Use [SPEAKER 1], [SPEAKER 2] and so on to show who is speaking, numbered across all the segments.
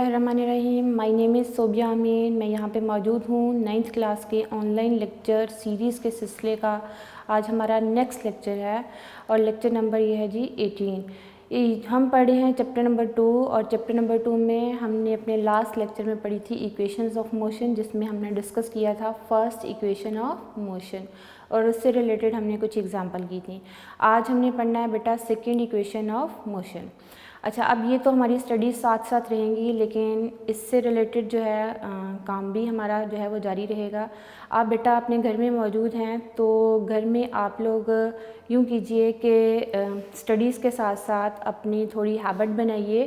[SPEAKER 1] बिस्मिल्लाहिर्रहमानिर्रहीम। My name is Sobia अमीन। मैं यहाँ पे मौजूद हूँ 9th क्लास के ऑनलाइन लेक्चर सीरीज़ के सिलसिले का। आज हमारा नेक्स्ट लेक्चर है और लेक्चर नंबर ये है जी 18। हम पढ़े हैं चैप्टर नंबर 2 और चैप्टर नंबर 2 में हमने अपने लास्ट लेक्चर में पढ़ी थी इक्वेशंस ऑफ मोशन, जिसमें हमने डिस्कस किया था फर्स्ट इक्वेशन ऑफ मोशन और उससे रिलेटेड हमने कुछ एग्जांपल की थी। आज हमने पढ़ना है बेटा सेकेंड इक्वेशन ऑफ मोशन। अच्छा, अब ये तो हमारी स्टडीज़ साथ साथ रहेंगी, लेकिन इससे रिलेटेड जो है काम भी हमारा जो है वो जारी रहेगा। आप बेटा अपने घर में मौजूद हैं तो घर में आप लोग यूँ कीजिए कि स्टडीज़ के साथ साथ अपनी थोड़ी हैबिट बनाइए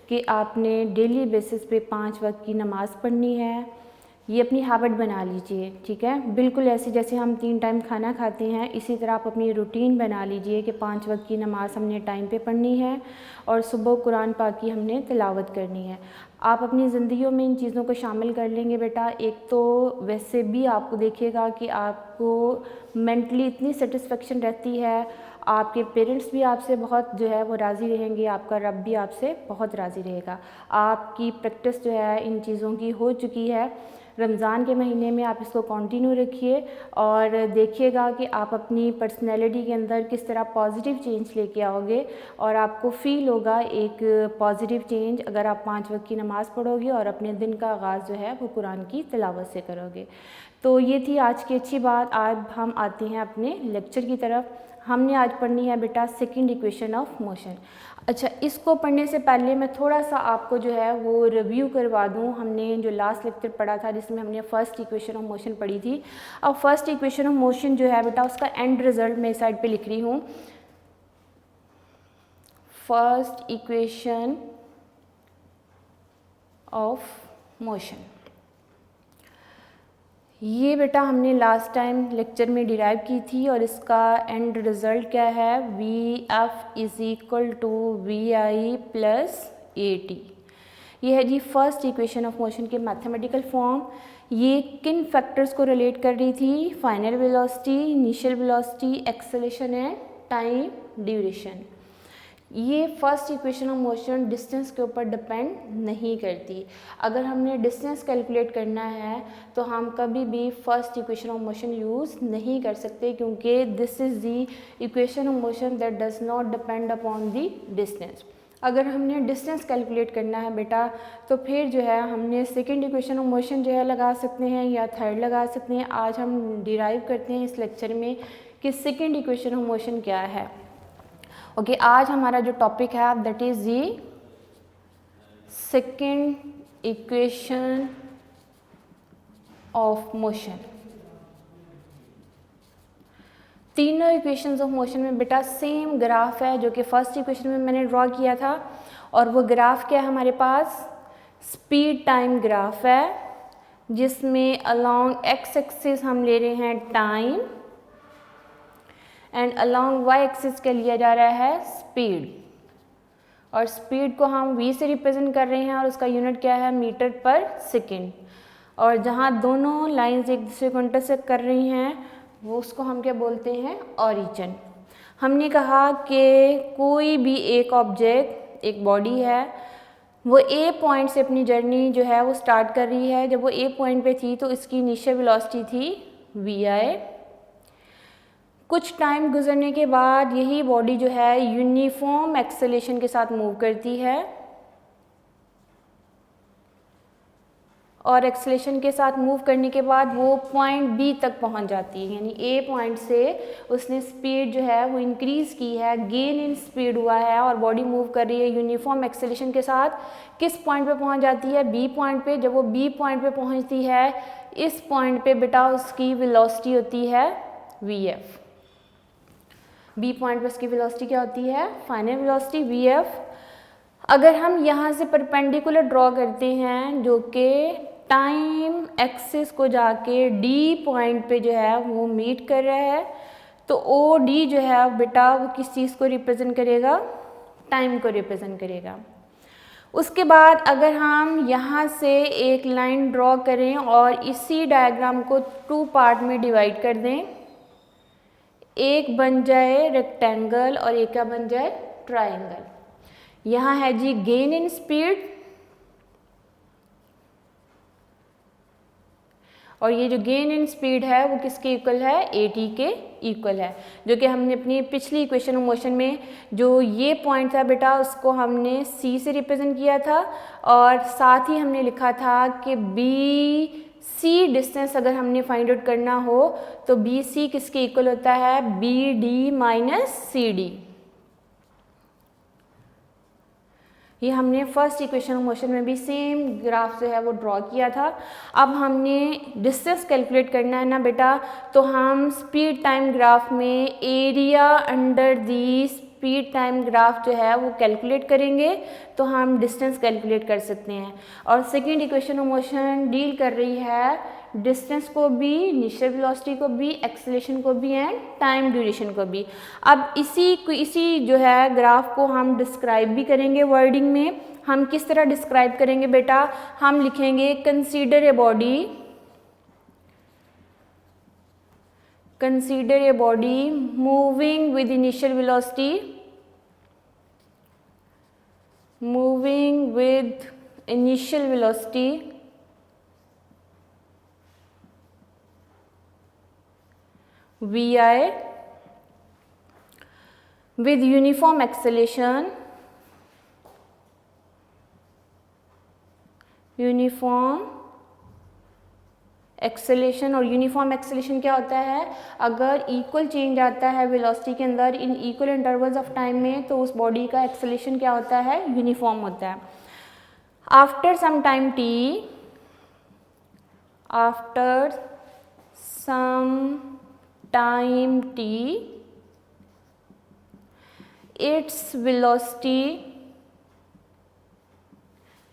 [SPEAKER 1] कि आपने डेली बेसिस पे 5 वक्त की नमाज़ पढ़नी है। ये अपनी हैबिट बना लीजिए, ठीक है। बिल्कुल ऐसे जैसे हम 3 टाइम खाना खाते हैं, इसी तरह आप अपनी रूटीन बना लीजिए कि 5 वक्त की नमाज़ हमने टाइम पे पढ़नी है और सुबह कुरान पाक की हमने तिलावत करनी है। आप अपनी ज़िंदगियों में इन चीज़ों को शामिल कर लेंगे बेटा, एक तो वैसे भी आपको देखिएगा कि आपको मेंटली इतनी सेटिस्फेक्शन रहती है, आपके पेरेंट्स भी आपसे बहुत जो है वो राज़ी रहेंगे, आपका रब भी आपसे बहुत राज़ी रहेगा। आपकी प्रैक्टिस जो है इन चीज़ों की हो चुकी है। रमज़ान के महीने में आप इसको कंटिन्यू रखिए और देखिएगा कि आप अपनी पर्सनैलिटी के अंदर किस तरह पॉजिटिव चेंज लेके आओगे और आपको फ़ील होगा एक पॉजिटिव चेंज अगर आप 5 वक्त की नमाज़ पढ़ोगे और अपने दिन का आगाज़ जो है वो कुरान की तिलावत से करोगे। तो ये थी आज की अच्छी बात। आज हम आते हैं अपने लेक्चर की तरफ। हमने आज पढ़नी है बेटा सेकंड इक्वेशन ऑफ मोशन। अच्छा, इसको पढ़ने से पहले मैं थोड़ा सा आपको जो है वो रिव्यू करवा दूं। हमने जो लास्ट लेक्चर पढ़ा था जिसमें हमने फर्स्ट इक्वेशन ऑफ मोशन पढ़ी थी। अब फर्स्ट इक्वेशन ऑफ मोशन जो है बेटा उसका एंड रिजल्ट मैं इस साइड पे लिख रही हूँ। फर्स्ट इक्वेशन ऑफ मोशन, ये बेटा हमने लास्ट टाइम लेक्चर में डिराइव की थी और इसका एंड रिज़ल्ट क्या है, V F is equal to V I plus A T. ये है जी फर्स्ट इक्वेशन ऑफ मोशन के मैथमेटिकल फॉर्म। ये किन फैक्टर्स को रिलेट कर रही थी, final velocity, initial velocity, acceleration and time duration. ये first equation of motion distance के ऊपर डिपेंड नहीं करती। अगर हमने डिस्टेंस कैलकुलेट करना है तो हम कभी भी first equation of motion use नहीं कर सकते, क्योंकि this is the equation of motion that does not depend upon the distance. अगर हमने डिस्टेंस कैलकुलेट करना है बेटा तो फिर जो है हमने सेकेंड इक्वेशन ऑफ मोशन जो है लगा सकते हैं या थर्ड लगा सकते हैं। आज हम डिराइव करते हैं इस लेक्चर में कि सेकेंड इक्वेशन ऑफ मोशन क्या है। ओके, आज हमारा जो टॉपिक है that is the second equation of motion. तीनों इक्वेशंस ऑफ मोशन में बेटा सेम ग्राफ है जो कि फर्स्ट इक्वेशन में मैंने ड्रॉ किया था, और वो ग्राफ क्या है हमारे पास, स्पीड टाइम ग्राफ है, जिसमें अलोंग एक्स एक्सिस हम ले रहे हैं time and along Y axis क्या लिया जा रहा है, स्पीड। और स्पीड को हम v से रिप्रेजेंट कर रहे हैं और उसका यूनिट क्या है, मीटर पर सेकेंड। और जहाँ दोनों लाइंस एक दूसरे को इंटरसेक्ट कर रही हैं वो उसको हम क्या बोलते हैं, ऑरिजिन। हमने कहा कि कोई भी एक ऑब्जेक्ट, एक बॉडी है, वो ए पॉइंट से अपनी जर्नी जो है वो स्टार्ट कर रही है। जब वो ए पॉइंट पे थी तो इसकी इनिशियल वेलोसिटी थी वी आई। कुछ टाइम गुजरने के बाद यही बॉडी जो है यूनिफॉर्म एक्सेलरेशन के साथ मूव करती है और एक्सेलरेशन के साथ मूव करने के बाद वो पॉइंट बी तक पहुंच जाती है। यानी ए पॉइंट से उसने स्पीड जो है वो इंक्रीज़ की है, गेन इन स्पीड हुआ है और बॉडी मूव कर रही है यूनिफॉर्म एक्सेलरेशन के साथ। किस पॉइंट पे पहुंच जाती है, बी पॉइंट पे। जब वो बी पॉइंट पे पहुंचती है, इस पॉइंट पे बेटा उसकी वेलोसिटी होती है वी एफ। बी पॉइंट पर इसकी वेलोसिटी क्या होती है, फाइनल वेलोसिटी वी एफ। अगर हम यहाँ से परपेंडिकुलर ड्रॉ करते हैं जो कि टाइम एक्सिस को जाके डी पॉइंट पे जो है वो मीट कर रहा है, तो ओ डी जो है बेटा वो किस चीज़ को रिप्रेजेंट करेगा, टाइम को रिप्रेजेंट करेगा। उसके बाद अगर हम यहाँ से एक लाइन ड्रॉ करें और इसी डायग्राम को 2 पार्ट में डिवाइड कर दें, एक बन जाए रेक्टेंगल और एक का बन जाए ट्रायंगल। यहाँ है जी गेन इन स्पीड और ये जो गेन इन स्पीड है वो किसके इक्वल है, at के इक्वल है, जो कि हमने अपनी पिछली इक्वेशन ऑफ मोशन में जो ये पॉइंट था बेटा उसको हमने c से रिप्रेजेंट किया था और साथ ही हमने लिखा था कि बी सी डिस्टेंस अगर हमने फाइंड आउट करना हो तो बी सी किसके इक्वल होता है, B D minus C D. ये हमने फर्स्ट इक्वेशन ऑफ मोशन में भी सेम ग्राफ जो है वो ड्रॉ किया था। अब हमने डिस्टेंस कैलकुलेट करना है ना बेटा, तो हम स्पीड टाइम ग्राफ में area under the speed time graph जो है वो कैलकुलेट करेंगे तो हम डिस्टेंस कैलकुलेट कर सकते हैं। और second equation of motion deal कर रही है डिस्टेंस को भी, इनिशियल वेलोसिटी को भी, एक्सेलरेशन को भी एंड टाइम ड्यूरेशन को भी। अब इसी जो है ग्राफ को हम डिस्क्राइब भी करेंगे वर्डिंग में। हम किस तरह डिस्क्राइब करेंगे बेटा, हम लिखेंगे consider a body moving with initial velocity vi with uniform acceleration और यूनिफॉर्म एक्सेलेरेशन क्या होता है, अगर इक्वल चेंज आता है वेलोसिटी के अंदर in equal intervals of time में तो उस बॉडी का एक्सेलेरेशन क्या होता है, यूनिफॉर्म होता है। After some time t its velocity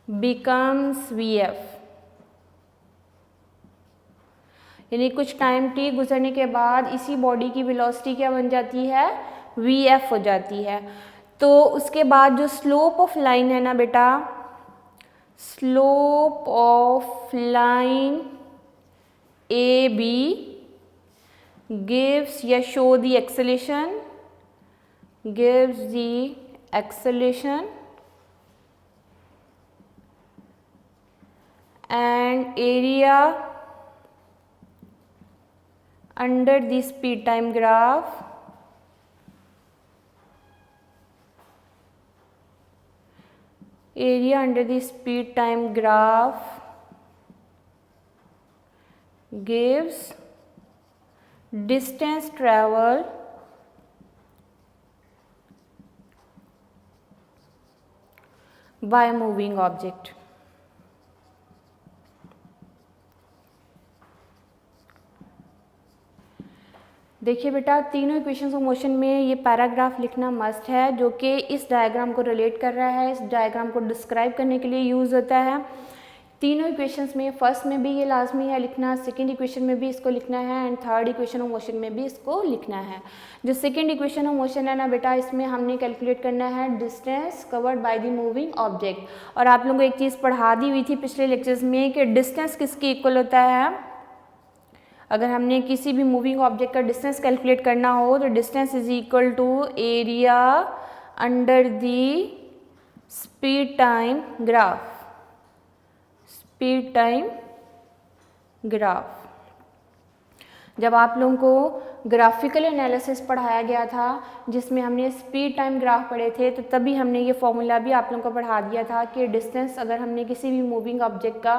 [SPEAKER 1] becomes vf, यानी कुछ टाइम t गुजरने के बाद इसी बॉडी की वेलोसिटी क्या बन जाती है, vf हो जाती है। तो उसके बाद जो स्लोप ऑफ लाइन है ना बेटा, slope of line A B gives या show the acceleration, and area under the speed time graph gives distance travel by moving object। देखिए बेटा, तीनों इक्वेशंस ऑफ मोशन में ये पैराग्राफ लिखना मस्ट है, जो कि इस डायग्राम को रिलेट कर रहा है, इस डायग्राम को डिस्क्राइब करने के लिए यूज़ होता है। तीनों इक्वेशंस में फर्स्ट में भी ये लाजमी है लिखना, सेकंड इक्वेशन में भी इसको लिखना है and third equation of motion में भी इसको लिखना है। जो सेकंड इक्वेशन ऑफ मोशन है ना बेटा, इसमें हमने कैलकुलेट करना है distance covered by the moving object. और आप लोगों को एक चीज़ पढ़ा दी हुई थी पिछले लेक्चर्स में कि डिस्टेंस किसके इक्वल होता है, अगर हमने किसी भी मूविंग ऑब्जेक्ट का डिस्टेंस कैलकुलेट करना हो तो distance is equal to area under the speed time graph. जब आप लोगों को ग्राफिकल एनालिसिस पढ़ाया गया था जिसमें हमने स्पीड टाइम ग्राफ पढ़े थे, तो तभी हमने ये फॉर्मूला भी आप लोगों को पढ़ा दिया था कि डिस्टेंस अगर हमने किसी भी मूविंग ऑब्जेक्ट का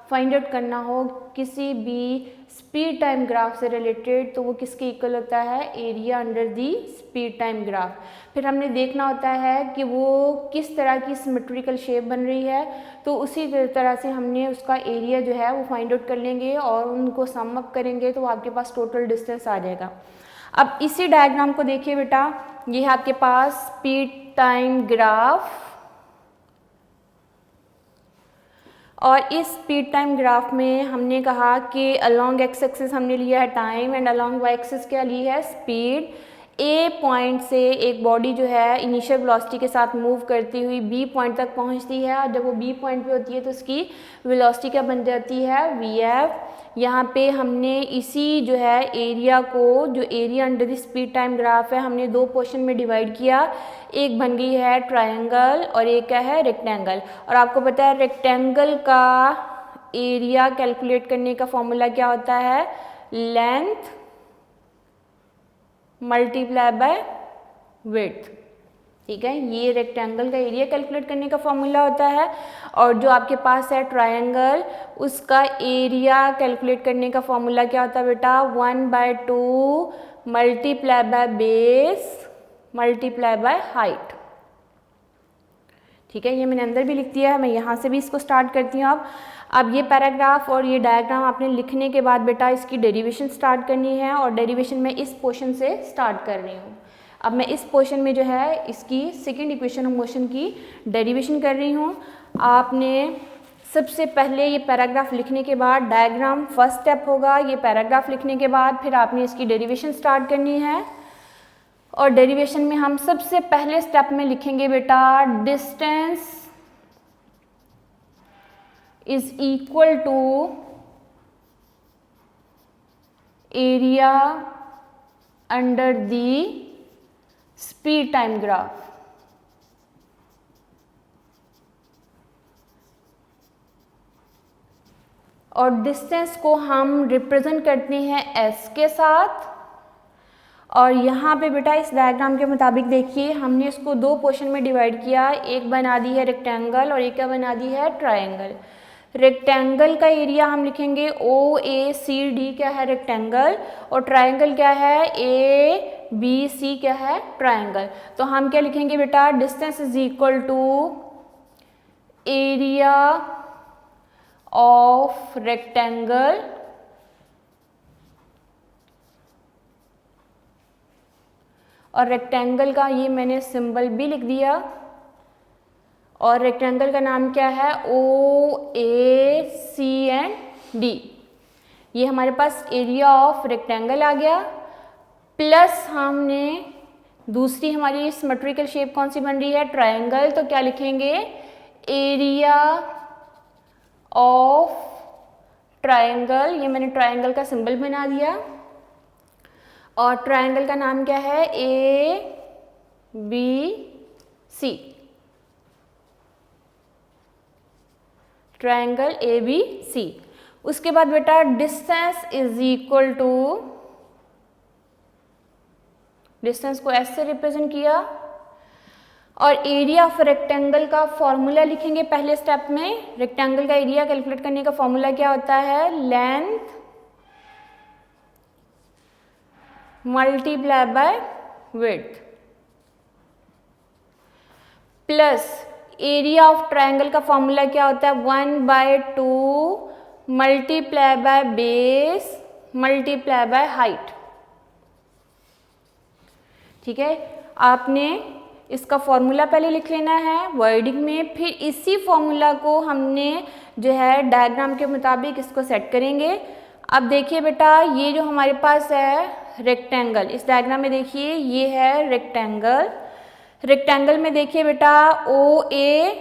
[SPEAKER 1] फाइंड आउट करना हो किसी भी स्पीड टाइम ग्राफ से रिलेटेड तो वो किसके इक्वल होता है, area under the speed time graph. फिर हमने देखना होता है कि वो किस तरह की सिमेट्रिकल शेप बन रही है, तो उसी तरह से हमने उसका एरिया जो है वो फाइंड आउट कर लेंगे और उनको सम अप करेंगे तो आपके पास टोटल डिस्टेंस आ जाएगा। अब इसी डायग्राम को देखिए बेटा, ये है आपके पास स्पीड टाइम ग्राफ और इस स्पीड टाइम ग्राफ में हमने कहा कि अलोंग एक्स एक्सिस हमने लिया है time and along Y axis क्या ली है, स्पीड। ए पॉइंट से एक बॉडी जो है इनिशियल वेलोसिटी के साथ मूव करती हुई बी पॉइंट तक पहुंचती है और जब वो बी पॉइंट पे होती है तो उसकी वेलोसिटी क्या बन जाती है, वी एफ। यहाँ पे हमने इसी जो है एरिया को, जो area under the speed time graph है, हमने दो पोर्शन में डिवाइड किया। एक बन गई है ट्रायंगल और एक क्या है, रेक्टेंगल। और आपको पता है रेक्टेंगल का एरिया कैलकुलेट करने का फॉर्मूला क्या होता है, लेंथ मल्टीप्लाई बाय विड्थ। ठीक है, ये रेक्टेंगल का एरिया कैलकुलेट करने का फॉर्मूला होता है, और जो आपके पास है ट्रायंगल, उसका एरिया कैलकुलेट करने का फॉर्मूला क्या होता है बेटा, 1/2 multiply by base multiply by height. ठीक है, ये मैंने अंदर भी लिख दिया है, मैं यहाँ से भी इसको स्टार्ट करती हूँ। अब ये पैराग्राफ और ये डायग्राम आपने लिखने के बाद बेटा इसकी डेरिवेशन स्टार्ट करनी है, और डेरिवेशन मैं इस पोर्शन से स्टार्ट कर रही हूँ। अब मैं इस पोर्शन में जो है इसकी सेकंड इक्वेशन ऑफ मोशन की डेरिवेशन कर रही हूँ। आपने सबसे पहले ये पैराग्राफ लिखने के बाद डायग्राम फर्स्ट स्टेप होगा, ये पैराग्राफ लिखने के बाद फिर आपने इसकी डेरिवेशन स्टार्ट करनी है। और डेरिवेशन में हम सबसे पहले स्टेप में लिखेंगे बेटा distance is equal to area under the speed time graph. और डिस्टेंस को हम रिप्रेजेंट करते हैं s के साथ। और यहाँ पे बेटा इस डायग्राम के मुताबिक देखिए हमने इसको दो पोर्शन में डिवाइड किया, एक बना दी है रेक्टेंगल और एक क्या बना दी है ट्रायंगल। रेक्टेंगल का एरिया हम लिखेंगे OACD क्या है रेक्टेंगल, और ट्रायंगल क्या है ABC क्या है ट्रायंगल। तो हम क्या लिखेंगे बेटा, distance is equal to area of rectangle और रेक्टेंगल का ये मैंने सिंबल भी लिख दिया, और रेक्टेंगल का नाम क्या है OACD। ये हमारे पास एरिया ऑफ रेक्टेंगल आ गया, प्लस हमने दूसरी हमारी सिमेट्रिकल शेप कौन सी बन रही है ट्रायंगल, तो क्या लिखेंगे एरिया ऑफ ट्रायंगल। ये मैंने ट्रायंगल का सिंबल बना दिया, और ट्रायंगल का नाम क्या है ABC, ट्रायंगल ABC। उसके बाद बेटा distance is equal to, distance को S से रिप्रेजेंट किया, और एरिया ऑफ रेक्टेंगल का फॉर्मूला लिखेंगे पहले स्टेप में। रेक्टेंगल का एरिया कैलकुलेट करने का फॉर्मूला क्या होता है, length multiply by width, plus area of triangle का फॉर्मूला क्या होता है 1/2 multiply by base multiply by height. ठीक है, आपने इसका फॉर्मूला पहले लिख लेना है वर्डिंग में, फिर इसी फॉर्मूला को हमने जो है डायग्राम के मुताबिक इसको सेट करेंगे। अब देखिए बेटा ये जो हमारे पास है रेक्टेंगल, इस डायग्राम में देखिए ये है रेक्टेंगल। रेक्टेंगल में देखिए बेटा OA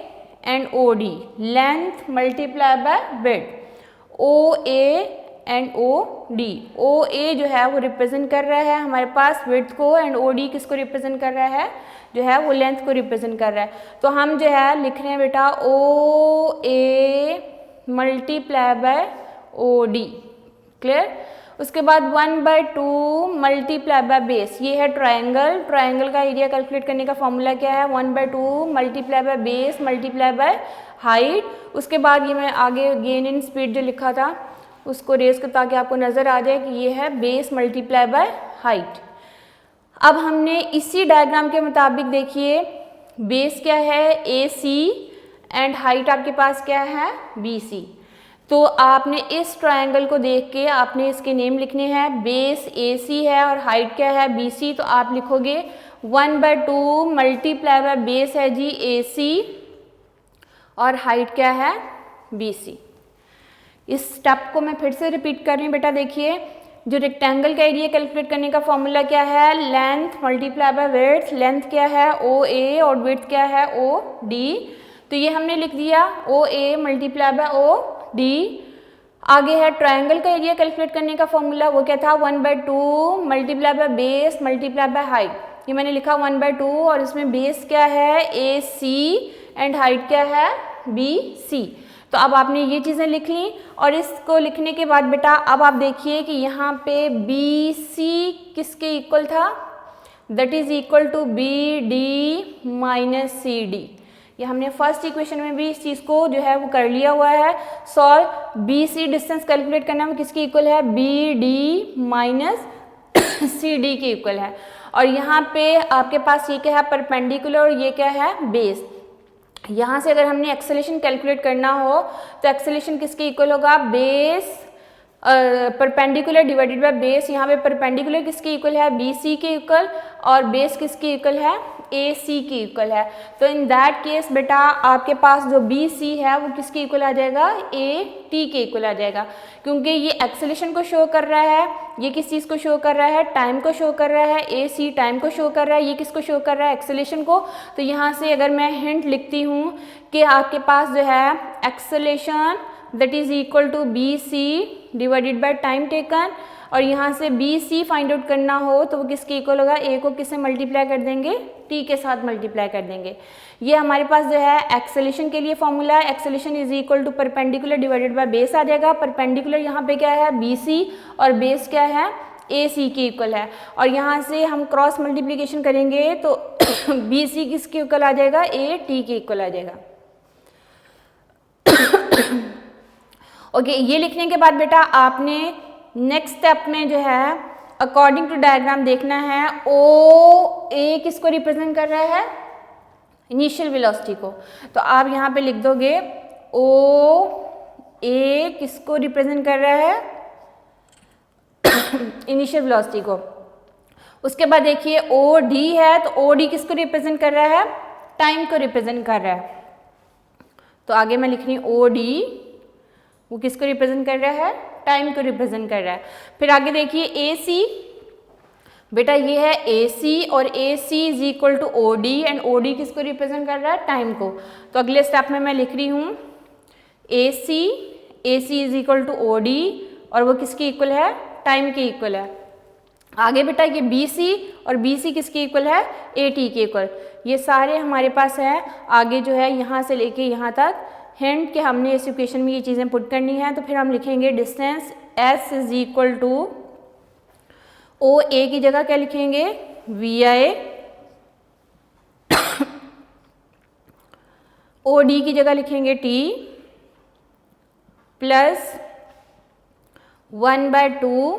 [SPEAKER 1] and OD, length multiply by width, OA and OD। OA जो है वो रिप्रेजेंट कर रहा है हमारे पास विड्थ को, एंड OD किसको रिप्रेजेंट कर रहा है, जो है वो लेंथ को रिप्रेजेंट कर रहा है। तो हम जो है लिख रहे हैं बेटा OA multiply by OD, clear. उसके बाद 1/2 मल्टीप्लाई बाय बेस, ये है ट्रायंगल। ट्रायंगल का एरिया कैलकुलेट करने का फॉर्मूला क्या है 1/2 multiply by base multiply by height. उसके बाद ये मैं आगे गेन इन स्पीड जो लिखा था उसको रेज कर, ताकि आपको नज़र आ जाए कि ये है बेस मल्टीप्लाई बाय हाइट। अब हमने इसी डायग्राम के मुताबिक देखिए बेस क्या है AC एंड हाइट आपके पास क्या है BC। तो आपने इस ट्रायंगल को देख के आपने इसके नेम लिखने हैं, बेस AC है और हाइट क्या है BC। तो आप लिखोगे 1/2 मल्टीप्लाई बाय बेस है जी AC और हाइट क्या है BC। इस स्टेप को मैं फिर से रिपीट कर रही हूँ बेटा। देखिए जो रेक्टेंगल का एरिया कैलकुलेट करने का फॉर्मूला क्या है, length multiply by width. Length क्या है OA और विड्थ क्या है OD। तो ये हमने लिख दिया OA मल्टीप्लाई बाय OD। आगे है ट्रायंगल का एरिया कैलकुलेट करने का फॉर्मूला, वो क्या था 1/2 multiply by base multiply by height. ये मैंने लिखा 1/2 और इसमें बेस क्या है AC एंड हाइट क्या है BC। तो अब आपने ये चीज़ें लिख ली और इसको लिखने के बाद बेटा अब आप देखिए कि यहाँ पे बी सी किसके इक्वल था, that is equal to B D minus C D. ये हमने फर्स्ट इक्वेशन में भी इस चीज़ को जो है वो कर लिया हुआ है solve. B C distance calculate करना में किसकी इक्वल है, B D minus C D के इक्वल है। और यहाँ पे आपके पास ये क्या है, परपेंडिकुलर, और ये क्या है, बेस। यहाँ से अगर हमने एक्सेलेरेशन कैलकुलेट करना हो तो एक्सेलेरेशन किसके इक्वल होगा, base perpendicular divided by base. यहाँ पे परपेंडिकुलर किसके इक्वल है, बी सी के इक्वल, और बेस किसके इक्वल है, ए सी के इक्वल है। तो इन दैट केस बेटा आपके पास जो बी सी है वो किसके इक्वल आ जाएगा, ए टी के इक्वल आ जाएगा, क्योंकि ये एक्सेलेरेशन को शो कर रहा है, ये किस चीज़ को शो कर रहा है, टाइम को शो कर रहा है, ए सी टाइम को शो कर रहा है, ये किसको शो कर रहा है, एक्सेलेरेशन को। तो यहाँ से अगर मैं हिंट लिखती हूँ कि आपके पास जो है acceleration that is equal to B C divided by time taken, और यहाँ से बी सी फाइंड आउट करना हो तो वो किसके इक्वल होगा, ए को किससे मल्टीप्लाई कर देंगे, टी के साथ मल्टीप्लाई कर देंगे। ये हमारे पास जो है एक्सेलेरेशन के लिए फॉर्मूला है, acceleration is equal to perpendicular divided by base आ जाएगा। परपेंडिकुलर यहाँ पे क्या है, बी सी, और बेस क्या है, ए सी के इक्वल है। और यहाँ से हम क्रॉस मल्टीप्लिकेशन करेंगे तो बी सी किसके इक्वल आ जाएगा, ए टी के इक्वल आ जाएगा। ओके, ये लिखने के बाद बेटा आपने नेक्स्ट स्टेप में जो है अकॉर्डिंग टू डायग्राम देखना है ओ ए किसको रिप्रेजेंट कर रहा है, इनिशियल वेलोसिटी को। तो आप यहाँ पे लिख दोगे ओ ए किसको रिप्रेजेंट कर रहा है, इनिशियल वेलोसिटी को। उसके बाद देखिए ओ डी है, तो ओ डी किसको रिप्रेजेंट कर रहा है, टाइम को रिप्रेजेंट कर रहा है। तो आगे मैं लिख रही हूँ ओ डी, वो किसको रिप्रेजेंट कर रहा है, टाइम को रिप्रेजेंट कर रहा है। फिर आगे देखिए ए सी, बेटा ये है ए सी, और A C is equal to O D, and O D किसको रिप्रेजेंट कर रहा है, टाइम को। तो अगले स्टेप में मैं लिख रही हूँ A C is equal to O D, और वो किसकी इक्वल है, टाइम के इक्वल है। आगे बेटा ये बी सी, और बी सी किसके इक्वल है, ए टी के इक्वल। ये सारे हमारे पास है। आगे जो है यहाँ से लेके यहाँ तक हिंट कि हमने इस इक्वेशन में ये चीज़ें पुट करनी है। तो फिर हम लिखेंगे distance S is equal to O A की जगह क्या लिखेंगे, वी आई, ओ डी की जगह लिखेंगे टी, प्लस 1/2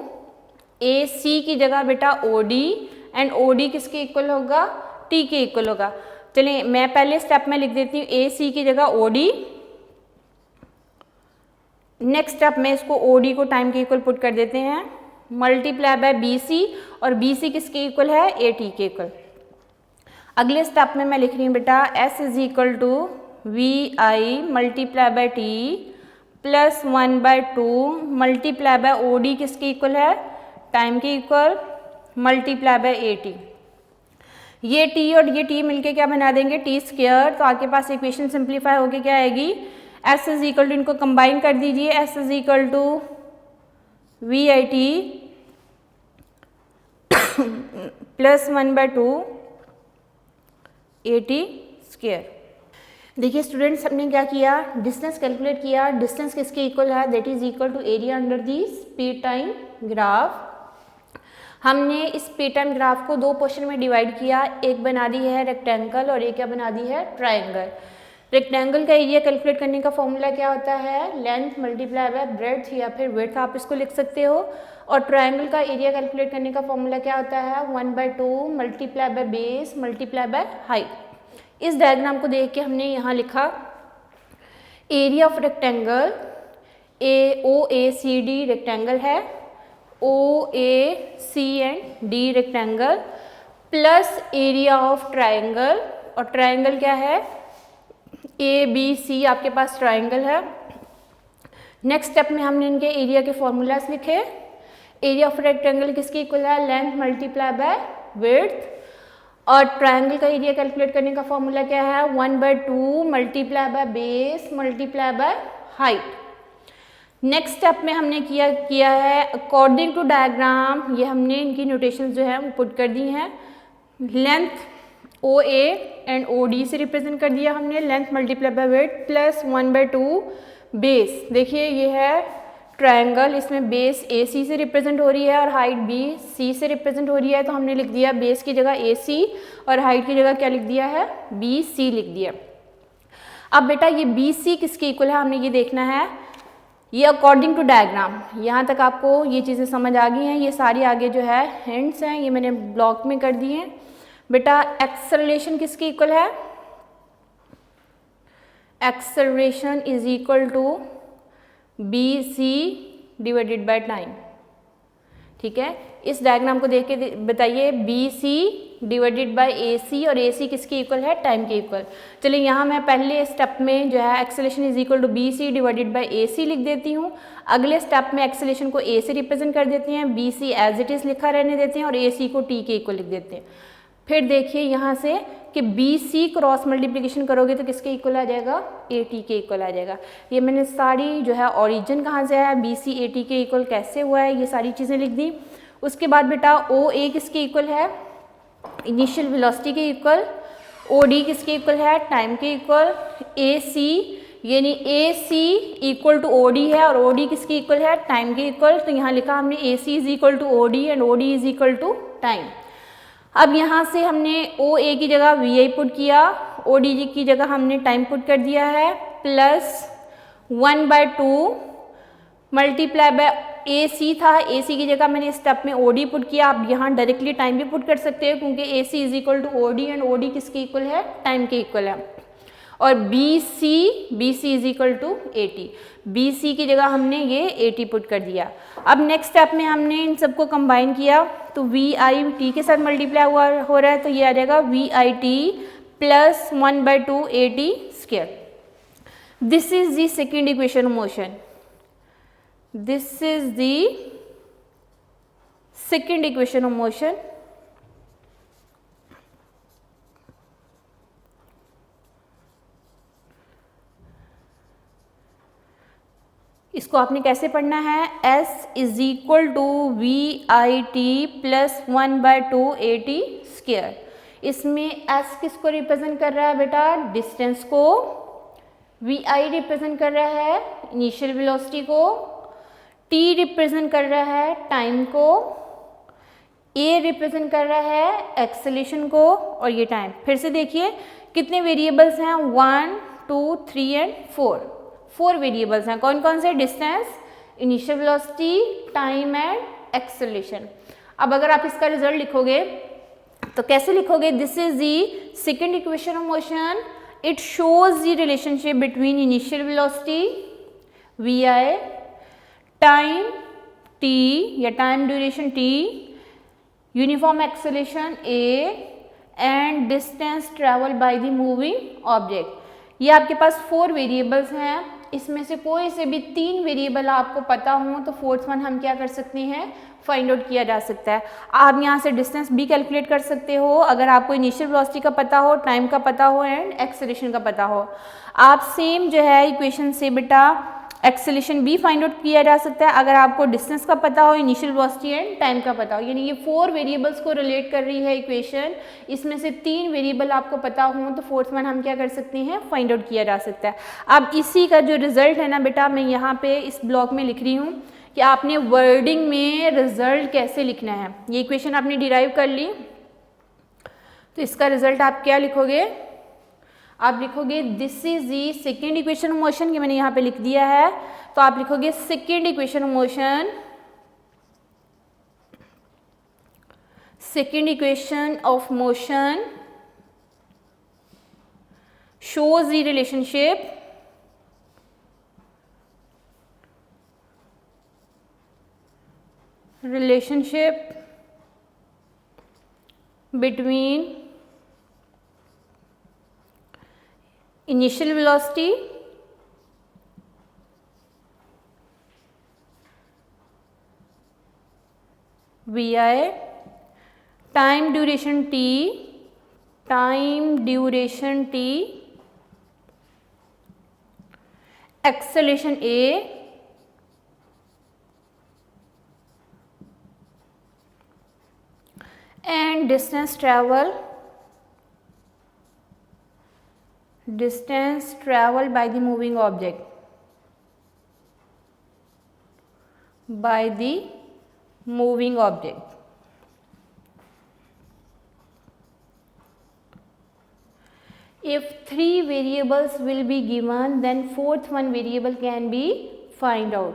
[SPEAKER 1] ए सी की जगह बेटा O D, and O D किसके इक्वल होगा, टी के इक्वल होगा। चलिए मैं पहले स्टेप में लिख देती हूँ ए सी की जगह ओ डी, नेक्स्ट स्टेप में इसको ओ डी को टाइम के इक्वल पुट कर देते हैं, मल्टीप्लाई बाय बी सी, और बी सी किसके इक्वल है, ए टी के इक्वल। अगले स्टेप में मैं लिख रही हूँ बेटा S is equal to V I multiply by T plus 1/2 multiply by O D किसके इक्वल है, टाइम के equal, multiply by A T. ये टी और ये टी मिलके क्या बना देंगे, टी स्क्वायर। तो आपके पास इक्वेशन सिंप्लीफाई होके क्या आएगी, एस इज इक्वल टू, इनको कंबाइन कर दीजिए, S is equal to V I T plus 1/2 A T square. देखिए स्टूडेंट्स, हमने क्या किया, डिस्टेंस कैलकुलेट किया। डिस्टेंस किसके इक्वल है, that is equal to area under the speed time graph. हमने इस स्पीड टाइम ग्राफ को दो पोर्शन में डिवाइड किया, एक बना दी है रेक्टेंगल और एक क्या बना दी है, ट्रायंगल। रेक्टेंगल का एरिया कैलकुलेट करने का फॉर्मूला क्या होता है, लेंथ मल्टीप्लाई बाय ब्रेड्थ या फिर विड्थ आप इसको लिख सकते हो। और ट्रायंगल का एरिया कैलकुलेट करने का फॉर्मूला क्या होता है, 1/2 multiply by base multiply by height. इस डायग्राम को देख के हमने यहाँ लिखा area of rectangle, O A C D rectangle है, O A C and D rectangle, plus area of triangle, और ट्रायंगल क्या है, ए बी सी आपके पास ट्रायंगल है। नेक्स्ट स्टेप में हमने इनके एरिया के फॉर्मूलाज लिखे। एरिया ऑफ रेक्टेंगल किसके इक्वल है, लेंथ मल्टीप्लाई बाय विड्थ, और ट्रायंगल का एरिया कैलकुलेट करने का फॉर्मूला क्या है, 1/2 multiply by base multiply by height. Next step में हमने किया है अकॉर्डिंग टू डायग्राम, ये हमने इनकी नोटेशन जो है वो पुट कर दी हैं। Length O A and O D से रिप्रेजेंट कर दिया हमने, length multiply by width plus 1/2 base, देखिए ये है ट्रायंगल, इसमें बेस AC से रिप्रेजेंट हो रही है और हाइट BC से रिप्रेजेंट हो रही है, तो हमने लिख दिया बेस की जगह AC और हाइट की जगह क्या लिख दिया है, BC लिख दिया। अब बेटा ये BC किसके इक्वल है हमने ये देखना है, ये अकॉर्डिंग टू डायग्राम। यहाँ तक आपको ये चीज़ें समझ आ गई हैं, ये सारी आगे जो है हिंट्स हैं, ये मैंने ब्लॉक में कर दिए हैं। बेटा एक्सेलरेशन किसके इक्वल है, acceleration is equal to BC divided by time. ठीक है, इस डायग्राम को देख के बताइए BC डिवाइडेड बाय AC और AC किसके इक्वल है, टाइम के इक्वल। चलिए यहाँ मैं पहले स्टेप में जो है acceleration is equal to BC divided by AC लिख देती हूँ। अगले स्टेप में एक्सेलरेशन को A से रिप्रेजेंट कर देते हैं, BC एज इट इज लिखा रहने देते हैं और AC को T के इक्वल लिख देते हैं। फिर देखिए यहाँ से कि BC क्रॉस मल्टीप्लिकेशन करोगे तो किसके इक्वल आ जाएगा, AT के इक्वल आ जाएगा। ये मैंने सारी जो है ओरिजिन कहाँ से आया, BC AT के इक्वल कैसे हुआ है, ये सारी चीज़ें लिख दी। उसके बाद बेटा OA किसके इक्वल है, इनिशियल वेलोसिटी के इक्वल। OD किसके इक्वल है, टाइम के इक्वल। AC यानी AC इक्वल टू OD है और OD किसके इक्वल है, टाइम के इक्वल। तो यहाँ लिखा हमने AC is equal to OD and OD is equal to time. अब यहाँ से हमने OA की जगह VI पुट किया, OD की जगह हमने टाइम पुट कर दिया है, प्लस 1/2 मल्टीप्लाई बाय AC था, AC की जगह मैंने स्टेप में OD पुट किया। आप यहाँ डायरेक्टली टाइम भी पुट कर सकते हो क्योंकि AC is equal to OD and OD किसके इक्वल है, टाइम के इक्वल है। और BC is equal to AT, BC की जगह हमने ये AT पुट कर दिया। अब नेक्स्ट स्टेप में हमने इन सबको कंबाइन किया तो VI के साथ मल्टीप्लाई हो रहा है तो ये आ जाएगा VIT plus 1/2 AT square. This is the second equation of motion, this is the second equation of motion. इसको आपने कैसे पढ़ना है, S is equal to VIT plus 1/2 AT square. इसमें S किसको रिप्रेजेंट कर रहा है बेटा, डिस्टेंस को। VI रिप्रेजेंट कर रहा है इनिशियल वेलोसिटी को। T रिप्रेजेंट कर रहा है टाइम को। A रिप्रेजेंट कर रहा है एक्सेलरेशन को और ये टाइम। फिर से देखिए कितने वेरिएबल्स हैं, 1 2 3 एंड 4 वेरिएबल्स हैं। कौन कौन से, distance, initial velocity, time and acceleration. अब अगर आप इसका रिजल्ट लिखोगे तो कैसे लिखोगे, this is the second equation of motion, it shows the relationship between initial velocity VI, time T या time duration T, uniform acceleration A and distance travel by the moving object. ये आपके पास 4 variables हैं, इसमें से कोई से भी 3 variable आपको पता हो तो फोर्थ वन हम क्या कर सकते हैं, फाइंड आउट किया जा सकता है। आप यहाँ से डिस्टेंस भी कैलकुलेट कर सकते हो अगर आपको इनिशियल वेलोसिटी का पता हो, टाइम का पता हो एंड एक्सेलरेशन का पता हो। आप सेम जो है इक्वेशन से बेटा एक्सेलरेशन भी फाइंड आउट किया जा सकता है अगर आपको डिस्टेंस का पता हो, इनिशियल वेलोसिटी एंड टाइम का पता हो। यानी ये 4 वेरिएबल्स को रिलेट कर रही है इक्वेशन, इसमें से 3 वेरिएबल आपको पता हो तो फोर्थ वन हम क्या कर सकते हैं, फाइंड आउट किया जा सकता है। अब इसी का जो रिजल्ट है ना बेटा, मैं यहाँ पे इस ब्लॉक में लिख रही हूँ कि आपने वर्डिंग में रिजल्ट कैसे लिखना है। ये इक्वेशन आपने डिराइव कर ली तो इसका रिजल्ट आप क्या लिखोगे, आप लिखोगे this is the second equation of motion, कि मैंने यहाँ पे लिख दिया है। तो आप लिखोगे second equation of motion, second equation of motion shows the relationship between initial velocity VI, time duration T, acceleration A and distance travel by the moving object। by the moving object. If 3 variables will be given, then 4th one variable can be find out.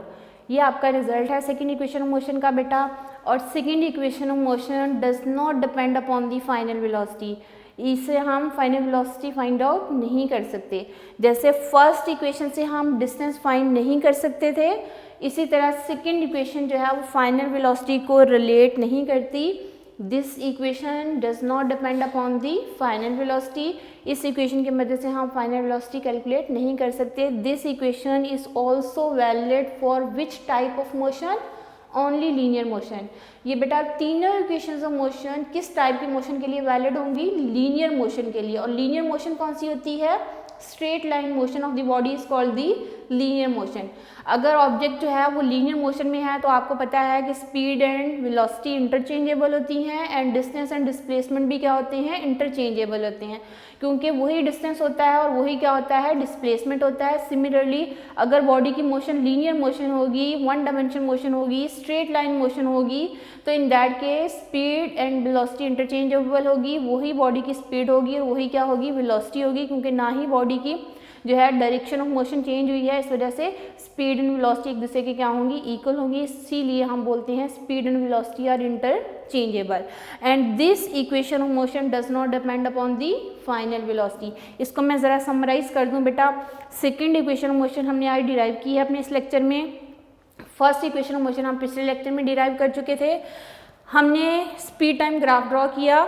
[SPEAKER 1] ये आपका result है second equation of motion का बेटा. और second equation of motion does not depend upon the final velocity. इसे हम final velocity find out नहीं कर सकते. जैसे फर्स्ट इक्वेशन से हम डिस्टेंस फाइंड नहीं कर सकते थे, इसी तरह सेकेंड इक्वेशन जो है वो फाइनल वेलोसिटी को रिलेट नहीं करती. This equation does not depend upon the final velocity. इस इक्वेशन की मदद से हम फाइनल वेलोसिटी कैलकुलेट नहीं कर सकते. This equation is also valid for which type of motion? Only linear motion. ये बेटा तीनों इक्वेशंस ऑफ मोशन किस टाइप के मोशन के लिए वैलिड होंगी? लीनियर मोशन के लिए. और लीनियर मोशन कौन सी होती है? Straight line motion of the body is called the linear motion. अगर ऑब्जेक्ट जो है वो लीनियर मोशन में है तो आपको पता है कि स्पीड एंड वेलोसिटी इंटरचेंजेबल होती हैं एंड डिस्टेंस एंड डिस्प्लेसमेंट भी क्या होते हैं? इंटरचेंजेबल होते हैं, क्योंकि वही डिस्टेंस होता है और वही क्या होता है? डिस्प्लेसमेंट होता है. सिमिलरली अगर बॉडी की मोशन लीनियर मोशन होगी, वन डायमेंशन मोशन होगी, स्ट्रेट लाइन मोशन होगी, तो in that case speed and velocity interchangeable होगी. वही बॉडी की स्पीड होगी और वही क्या होगी? वेलोसिटी होगी, क्योंकि ना ही बॉडी की जो है डायरेक्शन ऑफ मोशन चेंज हुई है. इस वजह से स्पीड एंड वेलोसिटी एक दूसरे के क्या होंगी? इक्वल होंगी. इसीलिए हम बोलते हैं speed and velocity are interchangeable. And this equation of motion does not depend upon the final velocity. इसको मैं ज़रा समराइज कर दूं बेटा. सेकेंड इक्वेशन ऑफ मोशन हमने आज डिराइव की है अपने इस लेक्चर में. फर्स्ट इक्वेशन ऑफ मोशन हम पिछले लेक्चर में डिराइव कर चुके थे. हमने स्पीड टाइम ग्राफ ड्रॉ किया.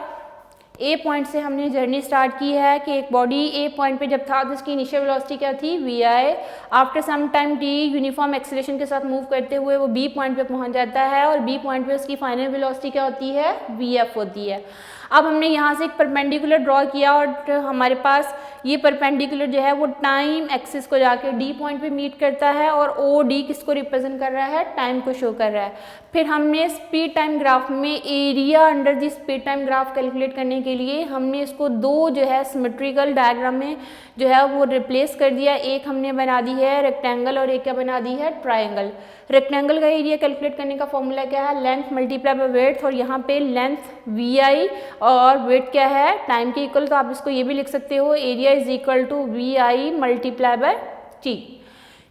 [SPEAKER 1] ए पॉइंट से हमने जर्नी स्टार्ट की है कि एक बॉडी ए पॉइंट पे जब था तो इसकी इनिशियल वेलोसिटी क्या थी? V I. After some time T uniform acceleration के साथ मूव करते हुए वो बी पॉइंट पे पहुंच जाता है और बी पॉइंट पे उसकी फाइनल वेलोसिटी क्या होती है? वी एफ होती है. अब हमने यहाँ से एक परपेंडिकुलर ड्रॉ किया और हमारे पास ये परपेंडिकुलर जो है वो टाइम एक्सिस को जाके डी पॉइंट पे मीट करता है और ओ डी किसको रिप्रेजेंट कर रहा है? टाइम को शो कर रहा है. फिर हमने स्पीड टाइम ग्राफ में area under the speed time graph calculate करने के लिए हमने इसको दो जो है सिमेट्रिकल डायग्राम में जो है वो रिप्लेस कर दिया. एक हमने बना दी है रेक्टेंगल और एक क्या बना दी है? ट्राइंगल. रेक्टेंगल का एरिया कैलकुलेट करने का फॉर्मूला क्या है? Length multiply bye width. और यहाँ पे लेंथ वी आई और वेट क्या है? टाइम के इक्वल. तो आप इसको ये भी लिख सकते हो area is equal to V I multiply by T.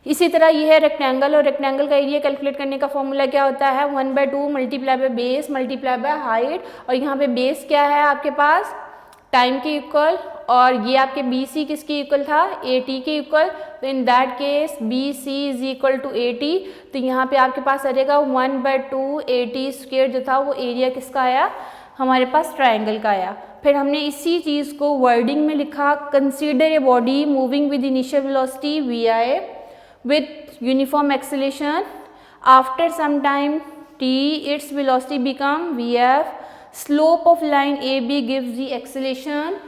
[SPEAKER 1] इसी तरह ये है रेक्टेंगल और रेक्टेंगल का एरिया कैलकुलेट करने का फॉर्मूला क्या होता है? 1/2 multiply by base multiply by height. और यहाँ पे बेस क्या है आपके पास? टाइम के इक्वल. और ये आपके बी सी किसके इक्वल था? ए टी के इक्वल. तो in that case B C is equal to A T. तो यहाँ पे आपके पास आ जाएगा 1/2 ए टी स्क्वेयर जो था वो एरिया किसका आया? हमारे पास ट्राइंगल का आया. फिर हमने इसी चीज़ को वर्डिंग में लिखा. Consider a body moving with initial velocity V I with uniform acceleration. After some time t its velocity become vf. Slope of line AB gives the acceleration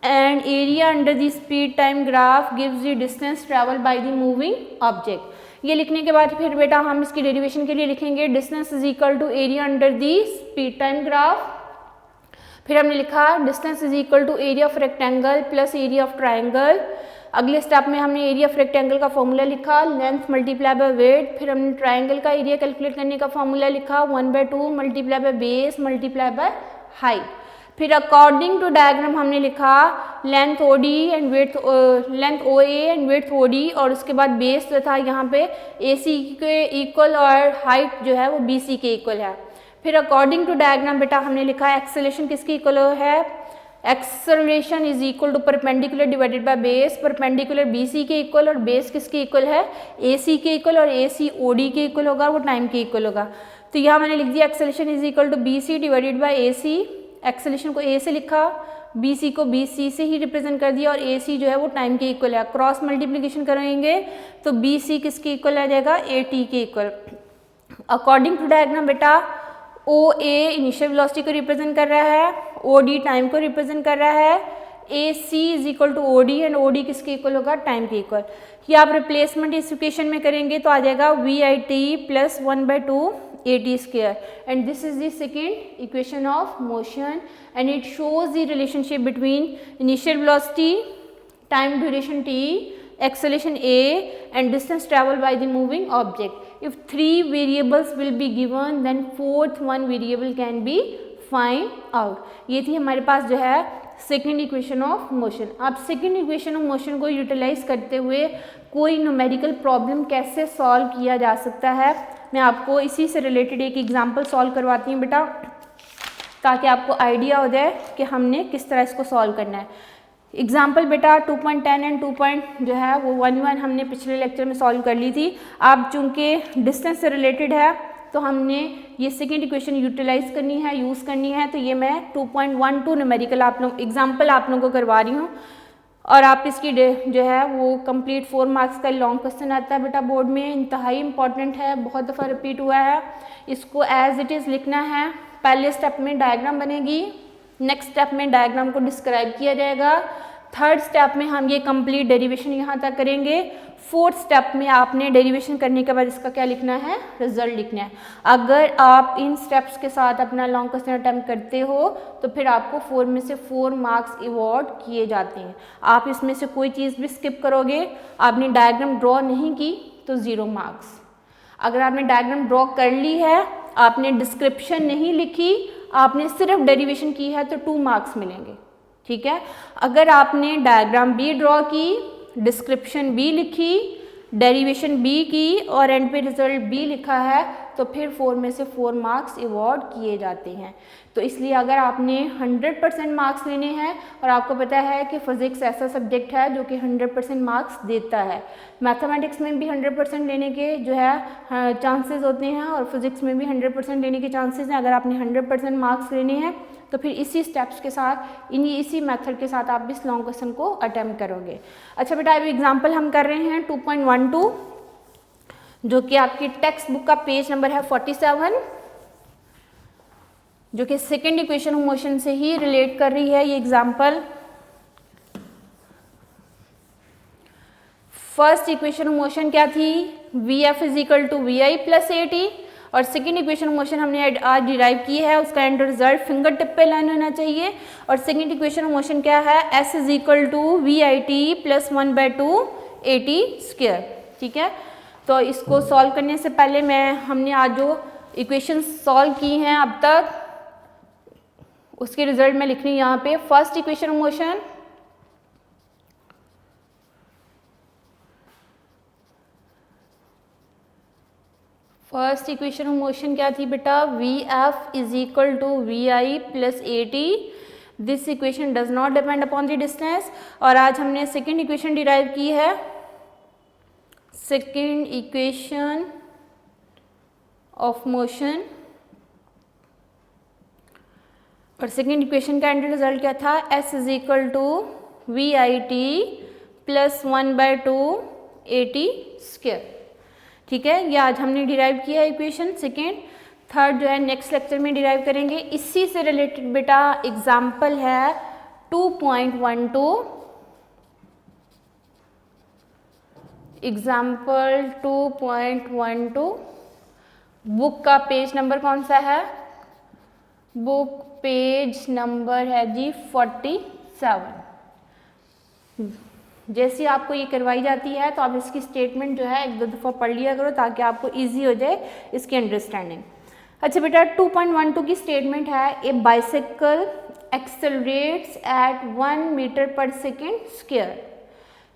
[SPEAKER 1] and area under the speed time graph gives the distance traveled by the moving object. ये लिखने के बाद फिर बेटा हम इसकी derivation के लिए लिखेंगे distance is equal to area under the speed time graph. फिर हमने लिखा distance is equal to area of rectangle plus area of triangle. अगले स्टेप में हमने एरिया ऑफ रेक्टेंगल का फॉर्मूला लिखा लेंथ मल्टीप्लाई बाय वेट. फिर हमने ट्राइंगल का एरिया कैलकुलेट करने का फॉर्मूला लिखा 1/2 multiply by base multiply by height. फिर अकॉर्डिंग टू डायग्राम हमने लिखा length O D and width length O A and width O D. और उसके बाद बेस जो था यहाँ पे ए सी के इक्वल और हाइट जो है वो बी सी के इक्वल है. फिर अकॉर्डिंग टू डायग्राम बेटा हमने लिखा एक्सेलरेशन किसकी इक्वल है? Acceleration is equal to perpendicular divided by base. Perpendicular B C के इक्वल और बेस किसके इक्वल है? ए सी के इक्वल. और ए सी ओ डी के इक्वल होगा, वो टाइम के इक्वल होगा. तो यहाँ मैंने लिख दिया acceleration is equal to B C divided by A C. Acceleration को ए से लिखा, बी सी को बी सी से ही रिप्रेजेंट कर दिया और ए सी जो है वो टाइम के इक्वल है. क्रॉस मल्टीप्लीकेशन करेंगे तो बी सी किसके इक्वल आ जाएगा? ए टी के इक्वल. अकॉर्डिंग टू डायग्राम बेटा ओ ए इनिशियल वेलोसिटी को रिप्रेजेंट कर रहा है, ओ डी टाइम को रिप्रेजेंट कर रहा है, A C is equal to O D and O D किसके इक्वल होगा? टाइम के इक्वल. ये आप रिप्लेसमेंट इस इक्वेशन में करेंगे तो आ जाएगा V I T plus 1/2 A T square. And this is the second equation of motion and it shows the relationship between initial velocity, time duration T, acceleration A and distance travel by the moving object. if 3 variables will be given then fourth one variable can be find out। ये थी हमारे पास जो है second equation of motion. अब second equation of motion को utilise करते हुए कोई न्यूमेरिकल प्रॉब्लम कैसे सॉल्व किया जा सकता है, मैं आपको इसी से रिलेटेड एक एग्जांपल सॉल्व करवाती हूँ बेटा, ताकि आपको आइडिया हो जाए कि हमने किस तरह इसको सॉल्व करना है। एग्जाम्पल बेटा 2.10 एंड 2. जो है वो 1 हमने पिछले लेक्चर में सॉल्व कर ली थी। अब चूँकि डिस्टेंस से रिलेटेड है तो हमने ये सेकेंड इक्वेशन यूटिलाइज करनी है, यूज़ करनी है। तो ये मैं 2.12 न्यूमेरिकल आप लोग एग्जाम्पल आप लोगों को करवा रही हूँ, और आप इसकी जो है वो कंप्लीट 4 मार्क्स का लॉन्ग क्वेश्चन आता है बेटा बोर्ड में, इंतहाई इंपॉर्टेंट है, बहुत दफ़ा रिपीट हुआ है। इसको एज इट इज़ लिखना है। पहले स्टेप में डायग्राम बनेगी, नेक्स्ट स्टेप में डायग्राम को डिस्क्राइब किया जाएगा, थर्ड स्टेप में हम ये कंप्लीट डेरिवेशन यहाँ तक करेंगे, फोर्थ स्टेप में आपने डेरिवेशन करने के बाद इसका क्या लिखना है, रिजल्ट लिखना है। अगर आप इन स्टेप्स के साथ अपना लॉन्ग क्वेश्चन अटेम्प्ट करते हो तो फिर आपको 4 में से 4 मार्क्स अवॉर्ड किए जाते हैं। आप इसमें से कोई चीज़ भी स्किप करोगे, आपने डायग्राम ड्रॉ नहीं की तो 0 मार्क्स। अगर आपने डायग्राम ड्रॉ कर ली है, आपने डिस्क्रिप्शन नहीं लिखी, आपने सिर्फ डेरिवेशन की है तो 2 मार्क्स मिलेंगे, ठीक है। अगर आपने डायग्राम भी ड्रॉ की, डिस्क्रिप्शन भी लिखी, डेरिवेशन भी की और एंड पे रिजल्ट भी लिखा है तो फिर 4 में से 4 मार्क्स अवॉर्ड किए जाते हैं। तो इसलिए अगर आपने 100% मार्क्स लेने हैं, और आपको पता है कि फिज़िक्स ऐसा सब्जेक्ट है जो कि 100% मार्क्स देता है, मैथमेटिक्स में भी 100% लेने के जो है चांसेस होते हैं, और फिज़िक्स में भी 100% लेने के चांसेस हैं। अगर आपने 100% मार्क्स लेने हैं तो फिर इसी स्टेप्स के साथ, इसी मेथड के साथ आप इस लॉन्ग क्वेश्चन को अटेम्प्ट करोगे। अच्छा बेटा, अभी एग्जांपल हम कर रहे हैं 2.12, जो कि आपकी टेक्स्ट बुक का पेज नंबर है 47, जो कि सेकेंड इक्वेशन ऑफ मोशन से ही रिलेट कर रही है ये example. First equation of motion क्या थी, Vf = Vi + At, और सेकेंड इक्वेशन ऑफ मोशन हमने आज डिराइव की है, उसका एंड रिजल्ट फिंगर टिप पे लाइन होना चाहिए। और सेकेंड इक्वेशन ऑफ मोशन क्या है, S = Vit + 1/2 At², ठीक है। तो इसको सॉल्व करने से पहले हमने आज जो इक्वेशन सॉल्व की हैं अब तक, उसके रिजल्ट में लिख रही हूँ यहाँ पे। First equation of motion, first equation of motion क्या थी बेटा, Vf = Vi + At। This equation does not depend upon the distance. और आज हमने सेकेंड इक्वेशन डिराइव की है, सेकेंड इक्वेशन ऑफ मोशन, और सेकेंड इक्वेशन का एंड रिजल्ट क्या था, S = Vit + 1/2 At², ठीक है। ये आज हमने डिराइव किया है इक्वेशन सेकेंड। थर्ड जो है नेक्स्ट लेक्चर में डिराइव करेंगे। इसी से रिलेटेड बेटा एग्जाम्पल है 2.12, एग्जाम्पल 2.12। बुक का पेज नंबर कौन सा है, बुक पेज नंबर है जी 47। जैसी आपको ये करवाई जाती है तो आप इसकी स्टेटमेंट जो है 1-2 दफ़ा पढ़ लिया करो, ताकि आपको इजी हो जाए इसकी अंडरस्टैंडिंग। अच्छा बेटा, 2.12 की स्टेटमेंट है, ए बाइसाइकिल एक्सेलरेट्स एट 1 मीटर/सेकेंड²।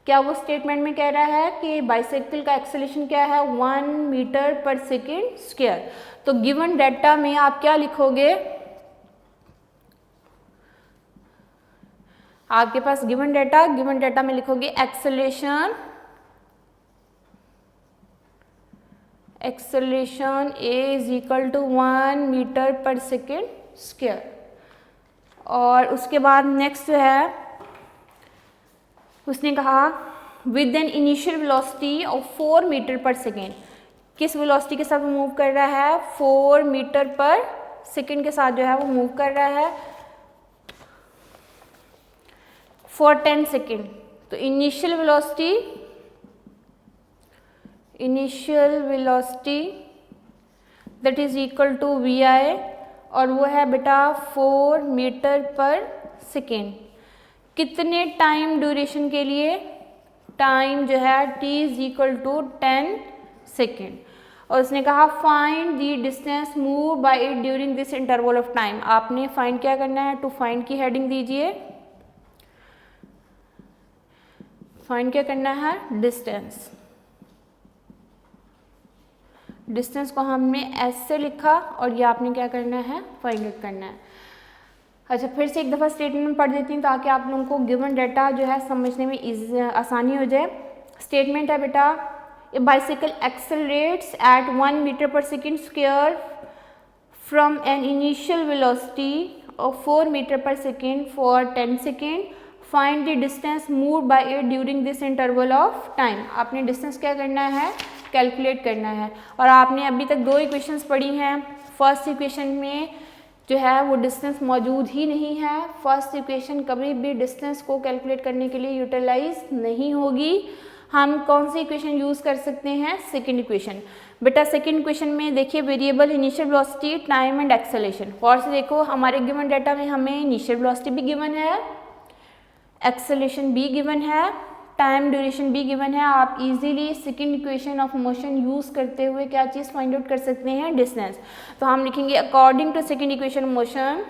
[SPEAKER 1] क्या वो स्टेटमेंट में कह रहा है कि बाइसाइकिल का एक्सेलरेशन क्या है, 1 मीटर/सेकेंड²। तो गिवन डाटा में आप क्या लिखोगे, आपके पास गिवन डाटा में लिखोगे एक्सेलरेशन A = 1 मीटर/सेकेंड²। और उसके बाद नेक्स्ट जो है उसने कहा with N initial velocity of 4 मीटर/सेकेंड। किस वेलोसिटी के साथ वो मूव कर रहा है, 4 मीटर/सेकेंड के साथ जो है वो मूव कर रहा है फॉर 10 सेकेंड। तो initial velocity that is equal to Vi, और वो है बेटा 4 मीटर/सेकेंड। कितने टाइम ड्यूरेशन के लिए, टाइम जो है T = 10 सेकेंड। और उसने कहा find the distance move by it during this interval of time. आपने फाइंड क्या करना है, टू फाइंड की हेडिंग दीजिए, फाइंड क्या करना है, डिस्टेंस। डिस्टेंस को हमने एस से लिखा और ये आपने क्या करना है, फाइंड आउट करना है। अच्छा, फिर से एक दफ़ा स्टेटमेंट पढ़ देती हूँ ताकि आप लोगों को गिवन डाटा जो है समझने में आसानी हो जाए। स्टेटमेंट है बेटा, a bicycle accelerates at 1 metre per second square from an initial velocity of 4 metre per second for 10 second, find the distance move by it during this interval of time. आपने डिस्टेंस क्या करना है, calculate करना है। और आपने अभी तक 2 इक्वेशंस पढ़ी हैं। फर्स्ट इक्वेशन में जो है वो डिस्टेंस मौजूद ही नहीं है। फर्स्ट इक्वेशन कभी भी डिस्टेंस को कैलकुलेट करने के लिए यूटिलाइज नहीं होगी। हम कौन सी इक्वेशन यूज़ कर सकते हैं, सेकंड इक्वेशन। बेटा सेकंड इक्वेशन में देखिए variable initial velocity, time and acceleration. और से देखो हमारे गिवन डाटा में हमें इनिशियल वेलोसिटी भी गिवन है, एक्सेलरेशन भी गिवन है, टाइम ड्यूरेशन भी गिवन है। आप easily second equation of motion use करते हुए क्या चीज़ फाइंड आउट कर सकते हैं, डिस्टेंस। तो हम लिखेंगे according to second equation motion,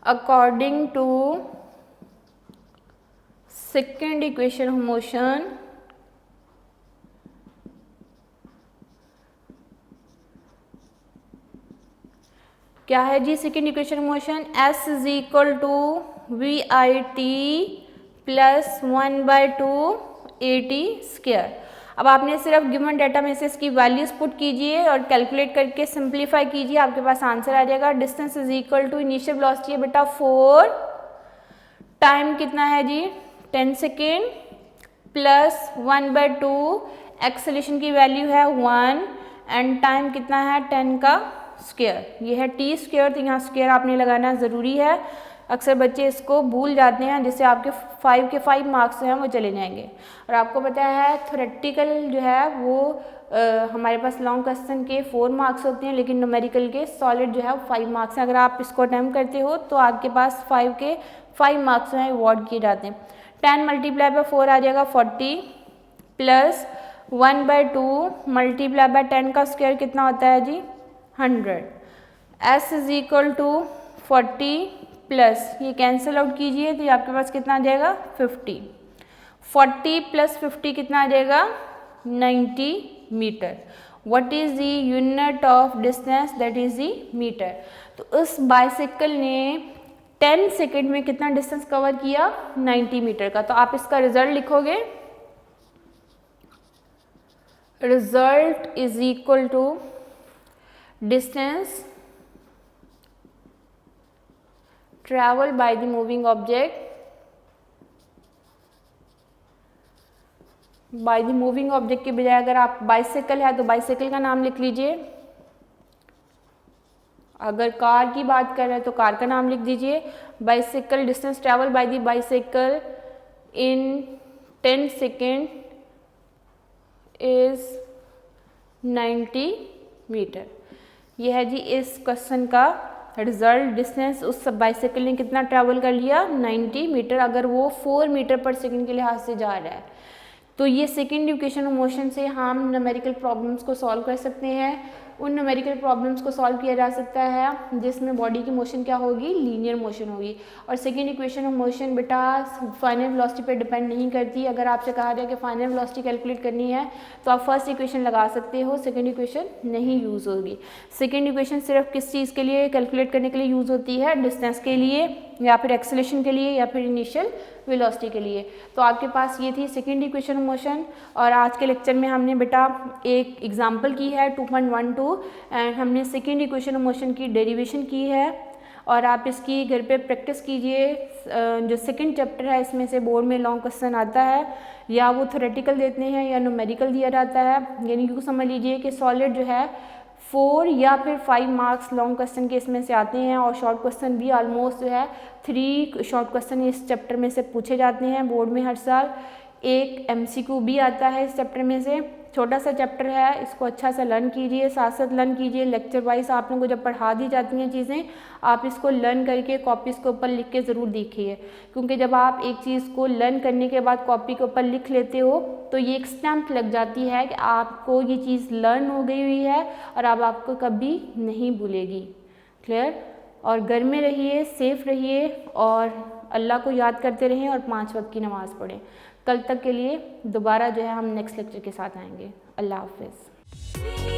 [SPEAKER 1] according to second equation of motion क्या है जी, second equation motion S is equal to VIT plus 1/2 AT square. अब आपने सिर्फ गिवन डाटा में से इसकी वैल्यूज पुट कीजिए और कैलकुलेट करके सिंप्लीफाई कीजिए, आपके पास आंसर आ जाएगा। Distance is equal to initial velocity है बेटा 4, टाइम कितना है जी 10 सेकेंड, प्लस 1/2, एक्सेलरेशन की वैल्यू है 1 एंड टाइम कितना है 10 का स्क्वायर। ये है टी स्क्वायर, तो यहाँ स्क्वायर आपने लगाना ज़रूरी है। अक्सर बच्चे इसको भूल जाते हैं जिससे आपके 5 के 5 मार्क्स जो हैं वो चले जाएंगे। और आपको पता है थ्योरेटिकल जो है वो हमारे पास लॉन्ग क्वेश्चन के 4 मार्क्स होते हैं, लेकिन न्यूमेरिकल के सॉलिड जो है वो 5 मार्क्स हैं। अगर आप इसको अटैम्प्ट करते हो तो आपके पास 5 के 5 मार्क्स जो हैं अवॉर्ड किए जाते हैं। 10 मल्टीप्लाई बाय 4 आ जाएगा 40, प्लस 1/2 मल्टीप्लाई बाय 10 का स्क्वायर कितना होता है जी 100। S is equal to 40 plus ये कैंसिल आउट कीजिए तो ये आपके पास कितना आ जाएगा 50। 40 प्लस 50 कितना आ जाएगा 90 metre. What is the unit of distance, that is the metre. तो उस बाइसिकल ने 10 सेकेंड में कितना डिस्टेंस कवर किया 90 मीटर का। तो आप इसका रिजल्ट लिखोगे, result is equal to distance traveled by the moving object by the moving object के बजाय अगर आप बाइसाइकिल है तो बाइसाइकिल का नाम लिख लीजिए, अगर कार की बात कर रहे हैं तो कार का नाम लिख दीजिए। Bicycle distance travel by the bicycle in 10 second is 90 metre. यह है जी इस क्वेश्चन का रिजल्ट। डिस्टेंस उस बाइसाइकिल ने कितना ट्रैवल कर लिया 90 मीटर, अगर वो 4 मीटर पर सेकंड के लिहाज से जा रहा है। तो ये सेकंड इक्वेशन ऑफ मोशन से हम न्यूमेरिकल प्रॉब्लम्स को सॉल्व कर सकते हैं। उन न्यूमेरिकल प्रॉब्लम्स को सॉल्व किया जा सकता है जिसमें बॉडी की मोशन क्या होगी, लीनियर मोशन होगी। और सेकंड इक्वेशन ऑफ मोशन बेटा फाइनल वेलोसिटी पर डिपेंड नहीं करती। अगर आपसे कहा जाए कि फाइनल वेलोसिटी कैलकुलेट करनी है तो आप फर्स्ट इक्वेशन लगा सकते हो, सेकंड इक्वेशन नहीं यूज़ होगी। सेकंड इक्वेशन सिर्फ किस चीज़ के लिए कैलकुलेट करने के लिए यूज़ होती है, डिस्टेंस के लिए या फिर एक्सेलरेशन के लिए या फिर इनिशियल वेलोसिटी के लिए। तो आपके पास ये थी सेकंड इक्वेशन ऑफ मोशन। और आज के लेक्चर में हमने बेटा एक एग्जांपल की है 2.12 एंड हमने सेकंड इक्वेशन ऑफ मोशन की डेरिवेशन की है। और आप इसकी घर पे प्रैक्टिस कीजिए। जो सेकंड चैप्टर है इसमें से बोर्ड में लॉन्ग क्वेश्चन आता है, या वो थ्योरेटिकल देते हैं या न्यूमेरिकल दिया जाता है। यानी यूँ समझ लीजिए कि सॉलिड जो है 4 या फिर 5 मार्क्स लॉन्ग क्वेश्चन के इसमें से आते हैं, और शॉर्ट क्वेश्चन भी ऑलमोस्ट जो है 3 शॉर्ट क्वेश्चन इस चैप्टर में से पूछे जाते हैं बोर्ड में हर साल। एक MCQ भी आता है इस चैप्टर में से। छोटा सा चैप्टर है, इसको अच्छा सा लर्न कीजिए, साथ साथ लर्न कीजिए। लेक्चर वाइज आप लोगों को जब पढ़ा दी जाती हैं चीज़ें, आप इसको लर्न करके कॉपीज़ के ऊपर लिख के ज़रूर देखिए, क्योंकि जब आप एक चीज़ को लर्न करने के बाद कॉपी के ऊपर लिख लेते हो तो ये एक स्टैम्प लग जाती है कि आपको ये चीज़ लर्न हो गई हुई है और अब आपको कभी नहीं भूलेगी। क्लियर? और घर में रहिए, सेफ रहिए और अल्लाह को याद करते रहें और 5 वक्त की नमाज़ पढ़ें। कल तक के लिए दोबारा जो है हम नेक्स्ट लेक्चर के साथ आएंगे। अल्लाह हाफ़िज़।